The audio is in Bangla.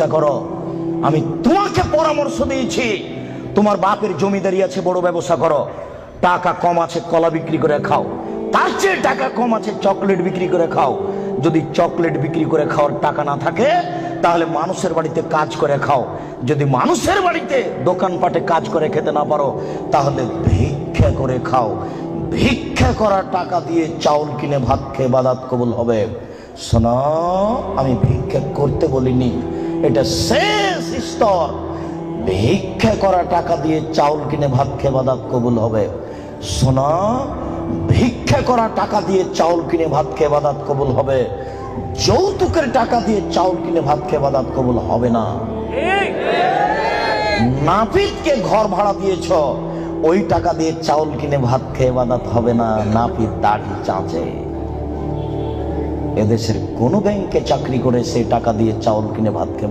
চেষ্টা করো। আমি তোমাকে পরামর্শ দিয়েছি, তোমার বাপের জমিদারি আছে, বড় ব্যবসা করো। টাকা কম আছে কলা বিক্রি করে খাও, তার চেয়ে টাকা কম আছে চকলেট বিক্রি করে খাও। যদি চকলেট বিক্রি করে খাওয়ার টাকা না থাকে তাহলে মানুষের বাড়িতে কাজ করে খাও। যদি মানুষের বাড়িতে দোকানপাটে কাজ করে খেতে না পারো তাহলে ভিক্ষা করে খাও। ভিক্ষা করা টাকা দিয়ে চাউল কিনে ভাত খেয়ে ইবাদত কবুল হবে। শোনো, আমি ভিক্ষা করতে বলিনি, এটা শেষ স্তর। ভিক্ষা করা টাকা দিয়ে চাউল কিনে ভাত খেয়ে ইবাদত কবুল হবে। শোনো, ভিক্ষা করা টাকা দিয়ে চাউল কিনে ভাত খেয়ে ইবাদত কবুল হবে। যৌতুকের টাকা দিয়ে চাউল কিনে ভাত খেয়ে ইবাদত কবুল হবে না। নাপিতকে ঘর ভাড়া দিয়েছ, ওই টাকা দিয়ে চাউল কিনে ভাত খেয়ে ইবাদত হবে না। নাপিত দাড়ি চাঁচে। এদেশের কোন ব্যাংকে চাকরি করে সেই টাকা দিয়ে চাউল কিনে ভাত খেয়ে